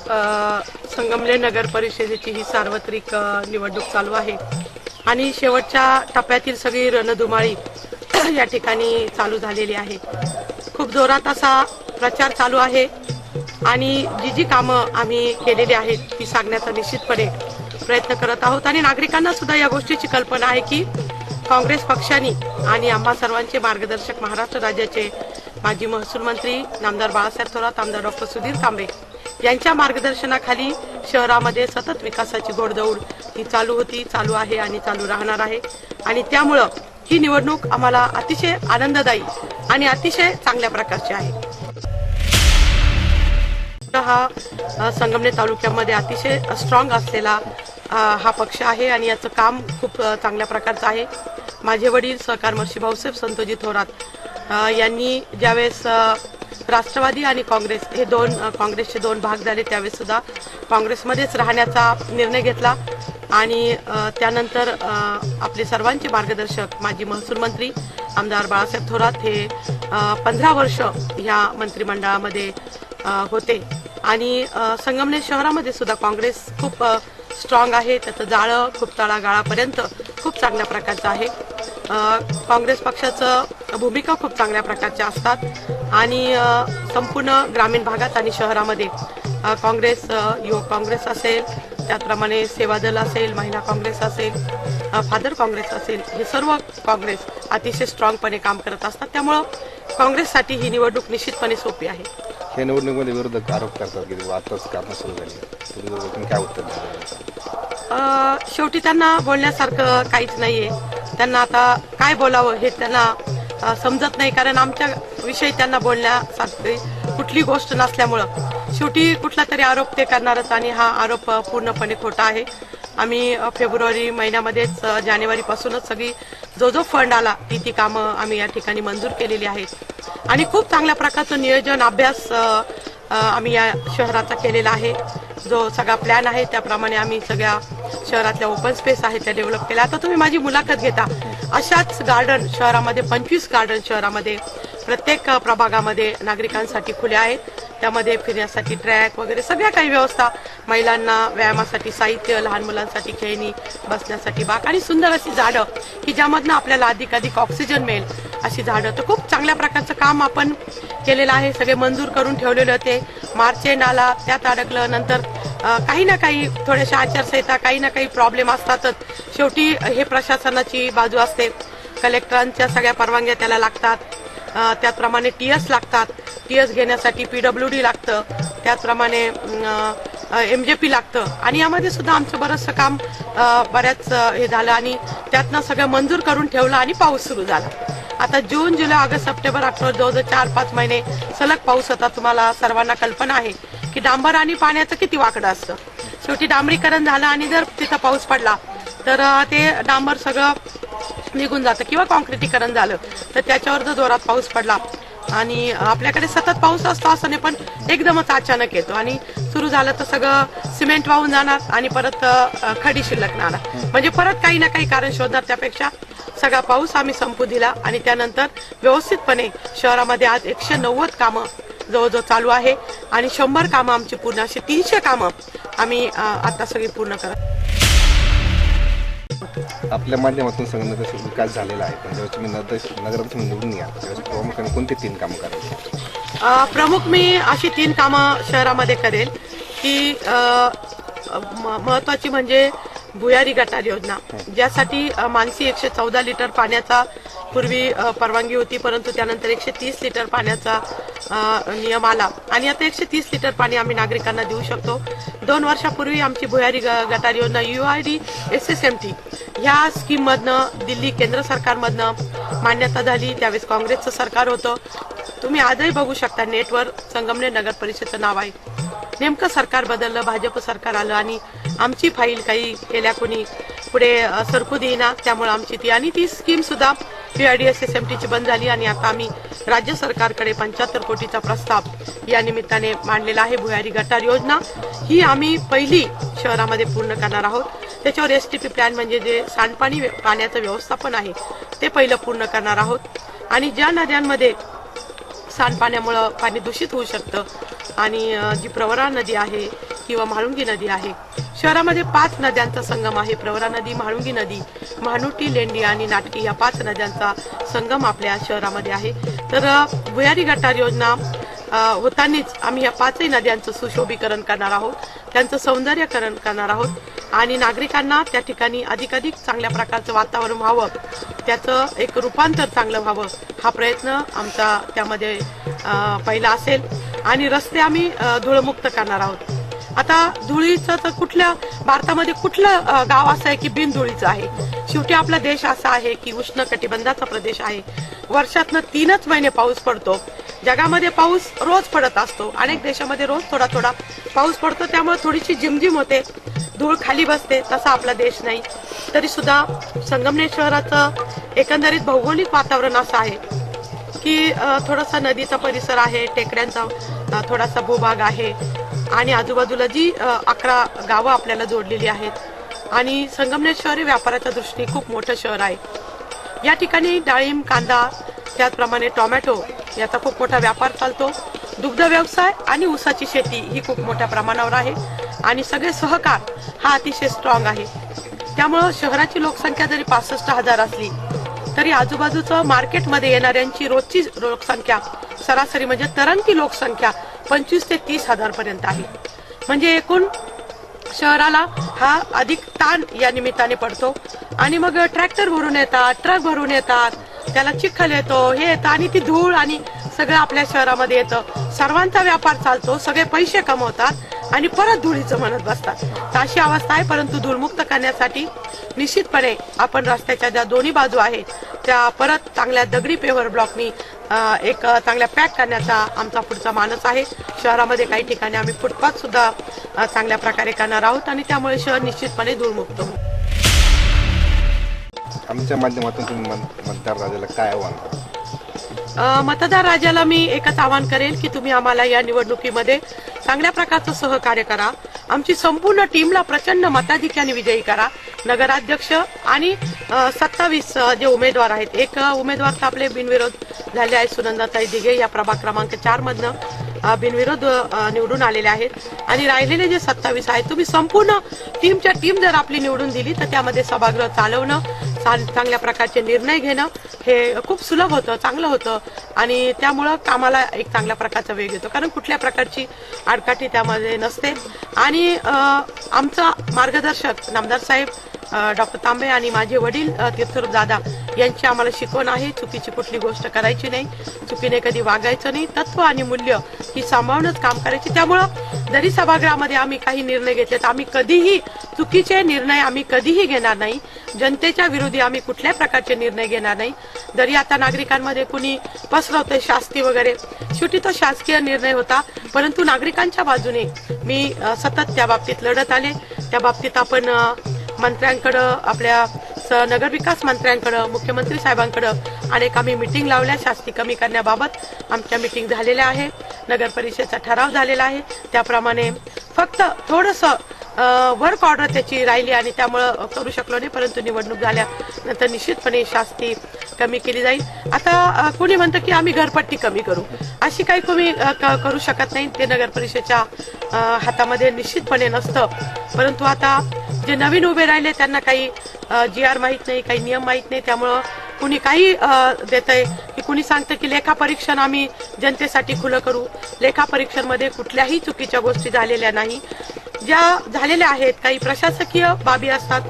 संगमनेर नगर परिषदेची ही सार्वत्रिक निवडणूक चालू आहे आणि शेवटच्या टप्प्यातील सगळी रणधुमाळी या ठिकाणी चालू झालेली आहे। खूप जोरात असा प्रचार चालू आहे आणि जी कामं आम्ही केलेली आहेत ती सांगण्याचा निश्चितपणे प्रयत्न करत आहोत आणि नागरिकांना सुद्धा या गोष्टीची कल्पना आहे की काँग्रेस पक्षाने आणि आम्हा सर्वांचे मार्गदर्शक महाराष्ट्र राज्याचे माजी महसूल मंत्री नामदार बाळासाहेब थोरात, आमदार डॉक्टर सुधीर तांबे यांच्या मार्गदर्शनाखाली शहरामध्ये सतत विकासाची घोडदौड ही चालू होती, चालू आहे आणि चालू राहणार आहे आणि त्यामुळे ही निवडणूक आम्हाला अतिशय आनंददायी आणि अतिशय चांगल्या प्रकारची आहे। हा संगमनेर तालुक्यामध्ये अतिशय स्ट्रॉंग असलेला हा पक्ष आहे आणि याचं काम खूप चांगल्या प्रकारचं आहे। माझे वडील सहकार महर्षी भाऊसाहेब संतोजी थोरात यांनी ज्यावेळेस राष्ट्रवादी आणि काँग्रेस हे काँग्रेसचे दोन भाग झाले त्यावेळेस सुद्धा काँग्रेसमध्येच राहण्याचा निर्णय घेतला आणि त्यानंतर आपले सर्वांचे मार्गदर्शक माजी महसूल मंत्री आमदार बाळासाहेब थोरात हे 15 वर्ष ह्या मंत्रिमंडळामध्ये होते आणि संगमनेर शहरामध्ये सुद्धा काँग्रेस खूप स्ट्रॉंग आहे। त्याचं जाळं खूप तळागाळापर्यंत खूप चांगल्या प्रकारचं आहे। काँग्रेस पक्षाचं भूमिका खूप चांगल्या प्रकारच्या असतात आणि संपूर्ण ग्रामीण भागात आणि शहरामध्ये काँग्रेस, युवक काँग्रेस असेल, त्याचप्रमाणे सेवा दल असेल, महिला काँग्रेस असेल, फादर काँग्रेस असेल, हे सर्व काँग्रेस अतिशय स्ट्रॉंगपणे काम करत असतात। त्यामुळं काँग्रेससाठी ही निवडणूक निश्चितपणे सोपी आहे। हे निवडणुकीमध्ये विरोधक आरोप करतात की आताच कामं सुरू झाली, काय उत्तर द्याल? शेवटी त्यांना बोलण्यासारखं काहीच नाहीये। त्यांना आता काय बोलावं हे त्यांना समजत नाही, कारण आमच्या विषयी त्यांना बोलण्यासारखी कुठली गोष्ट नसल्यामुळं शेवटी कुठला तरी आरोप ते करणारच आणि हा आरोप पूर्णपणे खोटा आहे। आम्ही फेब्रुवारी महिन्यामध्येच जानेवारीपासूनच सगळी जो फंड आला ती कामं आम्ही या ठिकाणी मंजूर केलेली आहेत आणि खूप चांगल्या प्रकारचं नियोजन अभ्यास आम्ही या शहराचा केलेला आहे। जो सगळा प्लॅन आहे त्याप्रमाणे आम्ही सगळ्या शहरातल्या ओपन स्पेस आहे त्या डेव्हलप केल्या। आता तुम्ही माझी मुलाखत घेता अशाच गार्डन शहरामध्ये 25 गार्डन शहरामध्ये प्रत्येक प्रभागामध्ये नागरिकांसाठी खुले आहेत। त्यामध्ये फिरण्यासाठी ट्रॅक वगैरे सगळ्या काही व्यवस्था, महिलांना व्यायामासाठी साहित्य, लहान मुलांसाठी खेळणी, बसण्यासाठी बाग आणि सुंदर अशी झाडं की ज्यामधनं आपल्याला अधिकाधिक ऑक्सिजन मिळेल अशी झाडं। तर खूप चांगल्या प्रकारचं काम आपण केलेलं आहे। सगळे मंजूर करून ठेवलेले होते, मार्च एंड आला त्यात अडकलं, नंतर काही ना काही थोड्याशा आचारसंहिता, काही ना काही प्रॉब्लेम असतातच। शेवटी हे प्रशासनाची बाजू असते, कलेक्टरांच्या सगळ्या परवानग्या त्याला लागतात, त्याचप्रमाणे टीएस लागतात, टीएस घेण्यासाठी पीडब्ल्यूडी लागतं, त्याचप्रमाणे एमजेपी लागतं आणि यामध्ये सुद्धा आमचं बरंचसं काम बऱ्याच हे झालं आणि त्यातनं सगळं मंजूर करून ठेवलं आणि पाऊस सुरू झाला। आता जून, जुलै, ऑगस्ट, सप्टेंबर, ऑक्टोबर जवळजवळ 4-5 महिने सलग पाऊस होता। तुम्हाला सर्वांना कल्पना आहे की डांबर आणि पाण्याचं किती वाकडं असतं। शेवटी डांबरीकरण झालं आणि जर तिथं पाऊस पडला तर ते डांबर सगळं निघून जातं किंवा कॉन्क्रिटीकरण झालं तर त्याच्यावर जर जोरात पाऊस पडला आणि आपल्याकडे सतत पाऊस असतो असं नाही, पण एकदमच अचानक येतो आणि सुरू झालं तर सगळं सिमेंट वाहून जाणार आणि परत खडी शिल्लक राहणार, म्हणजे परत काही ना काही कारण शोधणार। त्यापेक्षा सगळा पाऊस आम्ही संपू दिला आणि त्यानंतर व्यवस्थितपणे शहरामध्ये आज 190 कामं जवळजवळ चालू आहे आणि 100 कामं आमची पूर्ण, अशी 300 कामं आम्ही आता सगळी पूर्ण करत। आपल्या माध्यमातून संगमनेरचा विकास झालेला आहे, पण जेव्हा तुम्ही नगराध्यक्ष निवडून या तेव्हा प्रमुखाने कोणती 3 कामं करायची? प्रमुख मी अशी 3 कामं शहरामध्ये करेल की महत्वाची म्हणजे भुयारी गटार योजना, ज्यासाठी मानसी 114 लिटर पाण्याचा पूर्वी परवानगी होती, परंतु त्यानंतर 130 लिटर पाण्याचा नियम आला आणि आता 130 लिटर पाणी आम्ही नागरिकांना देऊ शकतो। 2 वर्षापूर्वी आमची भुयारी गटार योजना UID SSMT ह्या स्कीम मधनं दिल्ली केंद्र सरकारमधनं मान्यता झाली। त्यावेळेस काँग्रेसचं सरकार होतं। तुम्ही आजही बघू शकता नेटवर संगमनेर नगर परिषदेचं नाव आहे। नेमकं सरकार बदललं, भाजप सरकार आलं आणि आमची फाईल काही केल्या कोणी पुढे सरकू देईना, त्यामुळे आमची ती स्कीम सुद्धा UID SSMT ची बंद झाली आणि आता आम्ही राज्य सरकारकडे 75 कोटीचा प्रस्ताव या निमित्ताने मांडलेला आहे। भुयारी गटार योजना ही आम्ही पहिली शहरामध्ये पूर्ण करणार आहोत। त्याच्यावर STP प्लॅन म्हणजे जे सांडपाणी पाण्याचं व्यवस्थापन आहे ते पहिलं पूर्ण करणार आहोत आणि ज्या नद्यांमध्ये सांडपाण्यामुळे पाणी दूषित होऊ शकतं आणि जी प्रवरा नदी आहे किंवा म्हाळुंगी नदी आहे. शहरामध्ये 5 नद्यांचा संगम आहे. प्रवरा नदी, म्हाळुंगी नदी, महानुटी, लेंडी आणि नाटकी या 5 नद्यांचा संगम आपल्या शहरामध्ये आहे. तर भुयारी गटार योजना होतानीच आम्ही या 5ही नद्यांचं सुशोभीकरण करणार आहोत, त्यांचं सौंदर्यकरण करणार आहोत आणि नागरिकांना त्या ठिकाणी अधिकाधिक चांगल्या प्रकारचं वातावरण व्हावं, त्याचं एक रूपांतर चांगलं व्हावं हा प्रयत्न आमचा त्यामध्ये पहिला असेल. आणि रस्ते आम्ही धूळमुक्त करणार आहोत. आता धुळीचं तर कुठल्या भारतामध्ये कुठलं गाव असं आहे की बिनधुळीचं आहे? शेवटी आपला देश असा आहे की उष्ण कटिबंधाचा प्रदेश आहे. वर्षातनं 3च महिने पाऊस पडतो. जगामध्ये पाऊस रोज पडत असतो. अनेक देशामध्ये रोज थोडा थोडा पाऊस पडतो, त्यामुळे थोडीशी झिमझिम होते, धूळ खाली बसते. तसा आपला देश नाही. तरी सुद्धा संगमनेर शहराचं एकंदरीत भौगोलिक वातावरण असं आहे की थोडासा नदीचा परिसर आहे, टेकड्यांचा थोडासा भूभाग आहे आणि आजूबाजूला जी 11 गावं आपल्याला जोडलेली आहेत आणि संगमनेर शहर हे व्यापाराच्या दृष्टीने खूप मोठं शहर आहे. या ठिकाणी डाळिंब, कांदा, त्याचप्रमाणे टोमॅटो याचा खूप मोठा व्यापार चालतो. दुग्ध व्यवसाय आणि ऊसाची शेती ही खूप मोठ्या प्रमाणावर आहे आणि सगळे सहकार हा अतिशय स्ट्रॉंग आहे. त्यामुळं शहराची लोकसंख्या जरी 65,000 असली तरी आजूबाजूचं मार्केटमध्ये येणाऱ्यांची रोजची लोकसंख्या सरासरी म्हणजे तरंगी लोकसंख्या 25 ते 30,000 पर्यंत आहे. म्हणजे एकूण शहराला हा अधिक ताण या निमित्ताने पडतो आणि मग ट्रॅक्टर भरून येतात, ट्रक भरून येतात, त्याला चिखल येतो, हे येतं आणि ती धूळ आणि सगळं आपल्या शहरामध्ये येतं. सर्वांचा व्यापार चालतो, सगळे पैसे कमवतात आणि परत धुळीचं म्हणत बसतात. तर अशी अवस्था आहे. परंतु धूळमुक्त करण्यासाठी निश्चितपणे आपण रस्त्याच्या ज्या दोन्ही बाजू आहेत त्या परत चांगल्या दगडी पेव्हर ब्लॉकनी एक चांगल्या पॅक करण्याचा आमचा पुढचा मानस आहे. शहरामध्ये काही ठिकाणी आम्ही फुटपाथ सुद्धा चांगल्या प्रकारे करणार आहोत आणि त्यामुळे शहर निश्चितपणे धूळमुक्त होईल. आमच्या माध्यमातून तुम्ही मतदार राजाला काय आव्हान कराल? मतदार राजाला मी एकच आवाहन करेल की तुम्ही आम्हाला या निवडणुकीमध्ये चांगल्या प्रकारचं सहकार्य करा. आमची संपूर्ण टीमला प्रचंड मताधिक्याने विजयी करा. नगराध्यक्ष आणि 27 जे उमेदवार आहेत, एक उमेदवार तर आपले बिनविरोध झाले आहेत, सुनंदाताई दिघे या प्रभाग क्रमांक 4 मधनं बिनविरोध निवडून आलेले आहेत आणि राहिलेले जे 27 आहेत, तुम्ही संपूर्ण टीमच्या टीम जर आपली निवडून दिली तर त्यामध्ये सभागृह चालवणं, चांगल्या प्रकारचे निर्णय घेणं हे खूप सुलभ होतं, चांगलं होतं आणि त्यामुळं कामाला एक चांगल्या प्रकारचा वेग येतो. कारण कुठल्या प्रकारची आडकाठी त्यामध्ये नसते आणि आमचा मार्गदर्शक नामदार साहेब डॉक्टर तांबे आणि माझे वडील तीर्थरूप दादा यांची आम्हाला शिकवण आहे. चुकीची कुठली गोष्ट करायची नाही, चुकीने कधी वागायचं नाही, तत्व आणि मूल्य ही सांभाळूनच काम करायची. त्यामुळं जरी सभागृहामध्ये आम्ही काही निर्णय घेतले तर आम्ही कधीही चुकीचे निर्णय आम्ही कधीही घेणार नाही. जनतेच्या विरोधी आम्ही कुठल्याही प्रकारचे निर्णय घेणार नाही. जरी आता नागरिकांमध्ये कुणी पसरवतंय शास्ती वगैरे, शेवटी तो शासकीय निर्णय होता, परंतु नागरिकांच्या बाजूने मी सतत त्या बाबतीत लढत आले. त्या बाबतीत आपण मंत्र्यांकडं, आपल्या नगरविकास मंत्र्यांकडं, मुख्यमंत्री साहेबांकडं अनेक आम्ही मिटिंग लावल्या. शास्ती कमी करण्याबाबत आमच्या मिटिंग झालेल्या आहे. नगर परिषदेचा ठराव झालेला आहे. त्याप्रमाणे फक्त थोडंसं वर्क ऑर्डर त्याची राहिली आणि त्यामुळं करू शकलो नाही, परंतु निवडणूक झाल्यानंतर निश्चितपणे शास्ती कमी केली जाईल. आता कोणी म्हणतं की आम्ही घरपट्टी कमी करू, अशी काही कोणी करू शकत नाही. ते नगर परिषदेच्या हातामध्ये निश्चितपणे नसतं. परंतु आता जे नवीन उभे राहिले त्यांना काही GR माहित नाही, काही नियम माहित नाही. त्यामुळं कुणी काही देतंय की कुणी सांगतं की लेखापरीक्षण आम्ही जनतेसाठी खुलं करू. लेखापरीक्षणमध्ये कुठल्याही चुकीच्या गोष्टी झालेल्या नाही. ज्या झालेल्या आहेत काही प्रशासकीय बाबी असतात,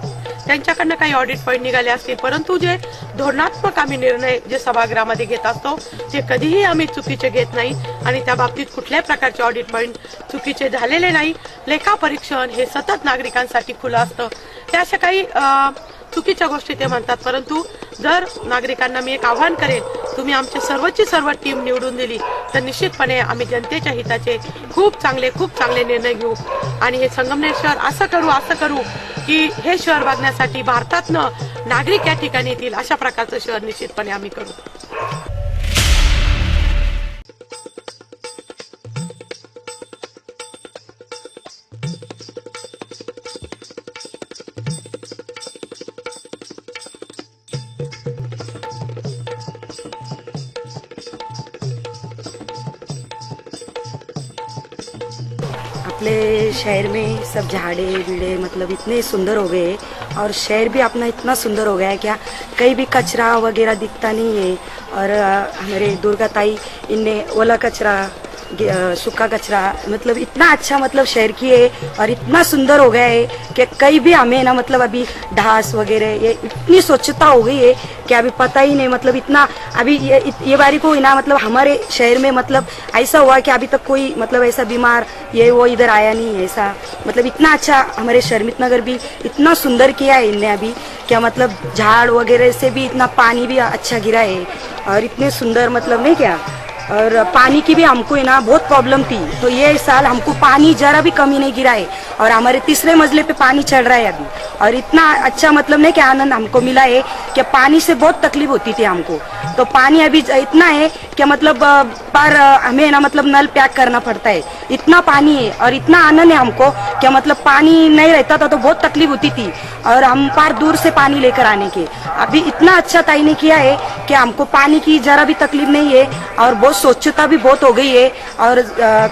त्यांच्याकडनं काही ऑडिट पॉईंट निघाले असतील, परंतु जे धोरणात्मक आम्ही निर्णय जे सभागृहामध्ये घेत असतो ते कधीही आम्ही चुकीचे घेत नाही आणि त्या बाबतीत कुठल्याही प्रकारचे ऑडिट पॉईंट चुकीचे झालेले नाही. लेखापरीक्षण हे सतत नागरिकांसाठी खुलं असतं. हे अशा काही चुकीच्या गोष्टी ते म्हणतात, परंतु जर नागरिकांना मी एक आव्हान करेन, तुम्ही आमची सर्वची सर्व टीम निवडून दिली तर निश्चितपणे आम्ही जनतेच्या हिताचे खूप चांगले निर्णय घेऊ आणि हे संगमनेर शहर असं करू की हे शहर बघण्यासाठी भारतातनं नागरिक या ठिकाणी येतील, अशा प्रकारचं शहर निश्चितपणे आम्ही करू. अपने शहर में सब झाड़े बीड़े मतलब इतने सुंदर हो गए हैं और शहर भी अपना इतना सुंदर हो गया है क्या कहीं भी कचरा वगैरह दिखता नहीं है। और हमारे दुर्गा ताई इनने ओला कचरा सूखा कचरा मतलब इतना अच्छा मतलब शहर की है और इतना सुंदर हो गया है कि कहीं भी हमें ना मतलब अभी ढास वगैरह ये इतनी स्वच्छता हो गई है कि अभी पता ही नहीं मतलब इतना अभी ये बारी को ना मतलब हमारे शहर में मतलब ऐसा हुआ कि अभी तक कोई मतलब ऐसा बीमार ये वो इधर आया नहीं है ऐसा मतलब इतना अच्छा हमारे शर्मित नगर भी इतना सुंदर किया है इनने अभी क्या मतलब झाड़ वगैरह से भी इतना पानी भी अच्छा गिरा है और इतने सुंदर मतलब नहीं क्या। और पानी की भी हमको है ना बहुत प्रॉब्लम थी तो ये साल हमको पानी जरा भी कमी नहीं गिरा है और हमारे तीसरे मंजिले पे पानी चढ़ रहा है अभी और इतना अच्छा मतलब नहीं कि आनंद हमको मिला है कि पानी से बहुत तकलीफ होती थी हमको तो पानी अभी इतना है कि मतलब पर हमें ना मतलब नल पैक करना पड़ता है इतना पानी है और इतना आनंद है हमको कि मतलब पानी नहीं रहता था तो बहुत तकलीफ होती थी और हम पार दूर से पानी लेकर आने के अभी इतना अच्छा ताई ने किया है कि हमको पानी की जरा भी तकलीफ नहीं है और बहुत स्वच्छता भी बहुत हो गई है और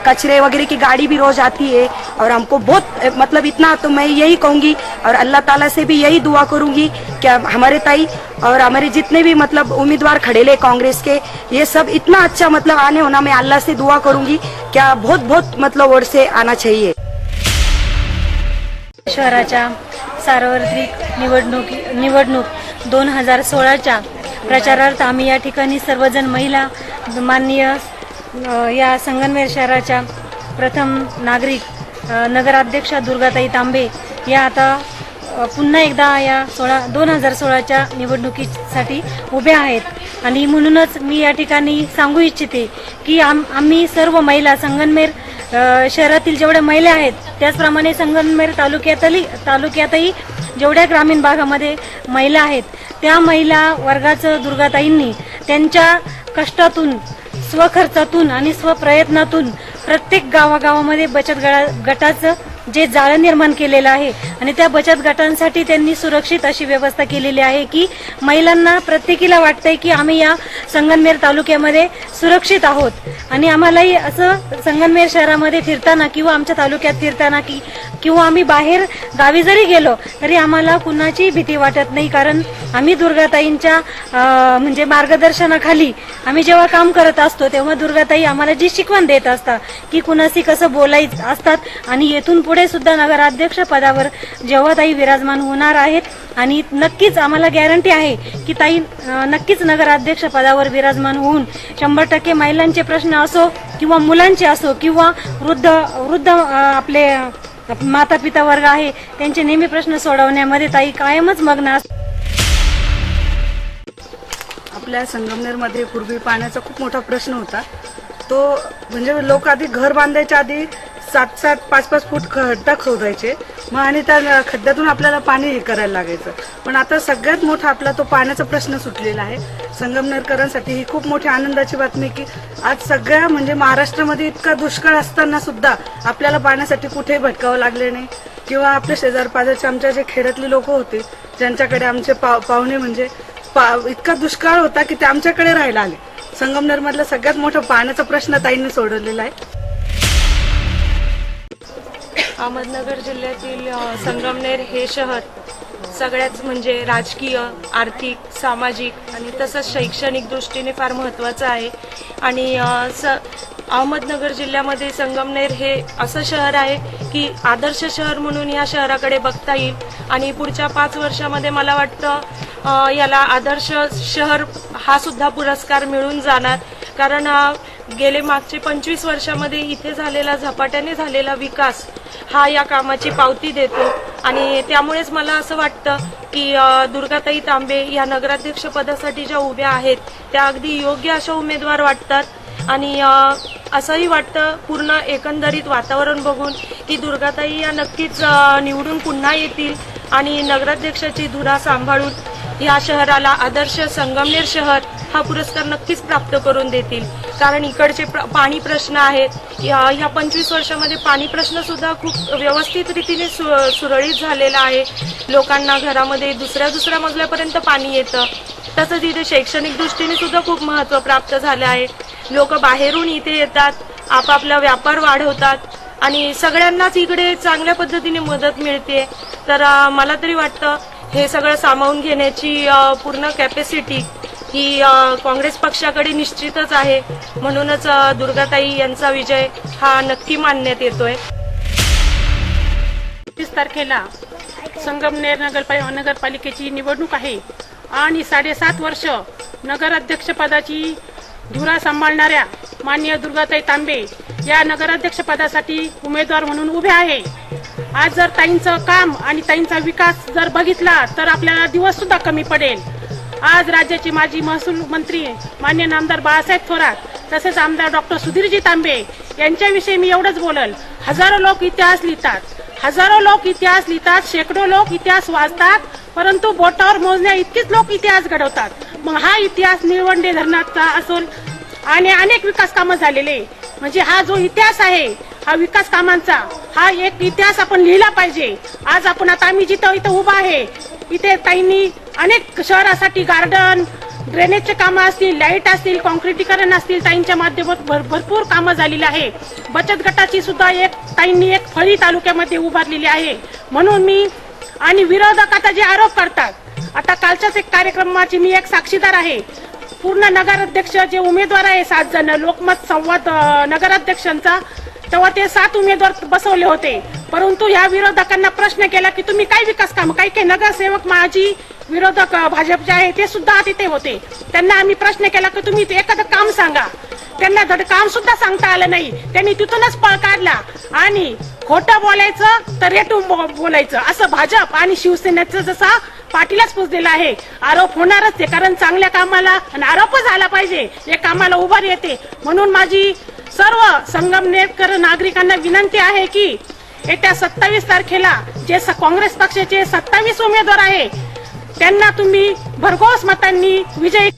कचरे वगैरह की गाड़ी भी रोज आती है और हमको बहुत मतलब इतना तो मैं यही कहूंगी और अल्लाह ताला से भी यही दुआ करूंगी कि हमारे ताई और हमारे जितने भी मतलब उम्मीदवार खड़े ले कांग्रेस के ये सब इतना अच्छा मतलब आने होना मैं अल्लाह से दुआ करूंगी क्या बहुत बहुत मतलब वोट से आना चाहिए। शहराच्या सार्वत्रिक निवडणूक 2016च्या प्रचारार्थ आम्ही या ठिकाणी सर्वजण महिला माननीय या संगमनेर शहराच्या प्रथम नागरिक नगराध्यक्षा दुर्गाताई तांबे या आता पुन्हा एकदा या 2016च्या निवडणुकीसाठी उभ्या आहेत आणि म्हणूनच मी या ठिकाणी सांगू इच्छिते की आम्ही सर्व महिला संगमनेर शहरातील जेवढ्या महिला आहेत त्याचप्रमाणे संगमनेर तालुक्यातही जेवढ्या ग्रामीण भागामध्ये महिला आहेत त्या महिला वर्गाचं दुर्गाताईंनी त्यांच्या कष्टातून स्वखर्चातून आणि स्वप्रयत्नातून प्रत्येक गावागावामध्ये बचत गटाचं जे जाळं निर्माण केलेलं आहे आणि त्या बचत गटांसाठी त्यांनी सुरक्षित अशी व्यवस्था केलेली आहे की महिलांना प्रत्येकीला वाटतंय की आम्ही या संगमनेर तालुक्यामध्ये सुरक्षित आहोत आणि आम्हालाही असं संगमनेर शहरामध्ये फिरताना किंवा आमच्या तालुक्यात फिरताना किंवा आम्ही बाहेर गावी जरी गेलो तरी आम्हाला कुणाची भीती वाटत नाही कारण आम्ही दुर्गाताईंच्या म्हणजे मार्गदर्शनाखाली आम्ही जेव्हा काम करत असतो तेव्हा दुर्गाताई आम्हाला जी शिकवण देत असतात की कुणाशी कसं बोलायचं असतात आणि येथून पुढे सुद्धा नगराध्यक्ष पदावर जेव्हा ताई विराजमान होणार आहेत आणि नक्कीच आम्हाला गॅरंटी आहे की ताई नक्कीच नगराध्यक्ष पदावर विराजमान होऊन 100% महिलांचे प्रश्न असो किंवा मुलांचे असो किंवा वृद्ध आपले माता पिता वर्ग आहे त्यांचे नेहमी प्रश्न सोडवण्यामध्ये ताई कायमच मग्न असतात। आपल्या संगमनेरमध्ये पूर्वी पाण्याचा खूप मोठा प्रश्न होता तो म्हणजे लोक आधी घर बांधायच्या आधी 7-7, 5-5 फूट खड्डा खोदायचे मग आणि त्या खड्ड्यातून आपल्याला पाणी करायला लागायचं पण आता सगळ्यात मोठा आपला तो पाण्याचा प्रश्न सुटलेला आहे। संगमनेरकरांसाठी ही खूप मोठी आनंदाची बातमी की आज सगळ्या म्हणजे महाराष्ट्रामध्ये इतका दुष्काळ असताना सुद्धा आपल्याला पाण्यासाठी कुठेही भटकावं लागले नाही किंवा आपल्या शेजार पाजारचे आमच्या जे खेड्यातली लोक होते ज्यांच्याकडे आमचे पाहुणे म्हणजे इतका दुष्काळ होता की ते आमच्याकडे राहायला आले। संगमनेर मधला सगळ्यात मोठा पाण्याचा प्रश्न ताईंनी सोडवलेला आहे। अहमदनगर जिल्ह्यातील संगमनेर हे शहर सगळ्याच म्हणजे राजकीय आर्थिक सामाजिक आणि तसंच शैक्षणिक दृष्टीने फार महत्त्वाचं आहे आणि अहमदनगर जिल्ह्यामध्ये संगमनेर हे असं शहर आहे की आदर्श शहर म्हणून या शहराकडे बघता येईल आणि पुढच्या 5 वर्षामध्ये मला वाटतं याला आदर्श शहर हा सुद्धा पुरस्कार मिळून जाणार कारण गेले मागचे 25 वर्षामध्ये इथे झालेला झपाट्याने झालेला विकास हा या कामाची पावती देतो आणि त्यामुळेच मला असं वाटतं की दुर्गाताई तांबे या नगराध्यक्ष पदासाठी ज्या उभ्या आहेत त्या अगदी योग्य अशा उमेदवार वाटतात आणि असंही वाटतं पूर्ण एकंदरीत वातावरण बघून की दुर्गाताई या नक्कीच निवडून पुन्हा येतील आणि नगराध्यक्षाची धुरा सांभाळून या शहराला आदर्श संगमनेर शहर हा पुरस्कार नक्कीच प्राप्त करून देतील कारण इकडचे पाणी प्रश्न आहेत या 25 वर्षामध्ये पाणी प्रश्न सुद्धा खूप व्यवस्थित रीतीने सुरळीत झालेला आहे। लोकांना घरामध्ये दुसऱ्या मजल्यापर्यंत पाणी येतं तसंच इथे शैक्षणिक दृष्टीने सुद्धा खूप महत्त्व प्राप्त झाले आहे। लोक बाहेरून इथे येतात आपापला व्यापार वाढवतात आणि सगळ्यांनाच इकडे चांगल्या पद्धतीने मदत मिळते. तर मला तरी वाटतं हे सगळं सामावून घेण्याची पूर्ण कॅपॅसिटी ही काँग्रेस पक्षाकडे निश्चितच आहे. म्हणूनच दुर्गाताई यांचा विजय हा नक्की मानण्यात येतोय. 30 तारखेला संगमनेर नगरपालिकेची निवडणूक आहे आणि 7.5 वर्ष नगराध्यक्षपदाची धुरा सांभाळणाऱ्या माननीय दुर्गाताई तांबे या नगराध्यक्षपदासाठी उमेदवार म्हणून उभे आहे. आज जर ताईंचं काम आणि ताईंचा विकास जर बघितला तर आपल्याला दिवस सुद्धा कमी पडेल. आज राज्याचे माजी महसूल मंत्री माननीय नामदार बाळासाहेब थोरात तसेच आमदार डॉक्टर सुधीरजी तांबे यांच्याविषयी मी एवढंच बोलल. हजारो लोक इतिहास लिहितात, शेकडो लोक इतिहास वाचतात, परंतु बोटावर मोजण्या इतकेच लोक इतिहास घडवतात. मग हा इतिहास निळवंडे धरणाचा असून आणि अनेक विकास कामं झालेले, म्हणजे हा जो इतिहास आहे हा विकास कामांचा हा एक इतिहास आपण लिहिला पाहिजे. आज आपण आता आम्ही जिथं इथं उभा आहे इथे ताईंनी अनेक शहरासाठी गार्डन, ड्रेनेजचे कामं असतील, लाईट असतील, कॉन्क्रिटीकरण असतील, ताईंच्या माध्यमातून भरपूर कामं झालेली आहे. बचत गटाची सुद्धा ताईंनी एक फळी तालुक्यामध्ये उभारलेली आहे. म्हणून मी आणि विरोधक आता जे आरोप करतात, आता कालच्याच एक कार्यक्रमाची मी एक साक्षीदार आहे. पूर्ण नगराध्यक्ष जे उमेदवार आहे 7 जण लोकमत संवाद नगराध्यक्षांचा, तेव्हा ते 7 उमेदवार बसवले होते. परंतु या विरोधकांना प्रश्न केला की तुम्ही काय विकास काम, काही नगरसेवक माजी विरोधक भाजपचे आहे ते सुद्धा तिथे होते. त्यांना आम्ही प्रश्न केला की तुम्ही एखादं काम सांगा. त्यांना धड काम सुद्धा सांगता आलं नाही. त्यांनी तिथूनच पळ काढला आणि खोटं बोलायचं तर रेटून बोलायचं असं भाजप आणि शिवसेनेचं जसा पाठीलाच पुजलेला आहे. आरोप होणारच आहे, कारण चांगल्या कामाला आरोपच झाला पाहिजे, या कामाला उभार येते. म्हणून माझी सर्व संगमनेरकर नागरिकांना विनंती आहे की येत्या 27 तारखेला जे काँग्रेस पक्षाचे 27 उमेदवार आहे त्यांना तुम्ही भरघोस मतांनी विजयी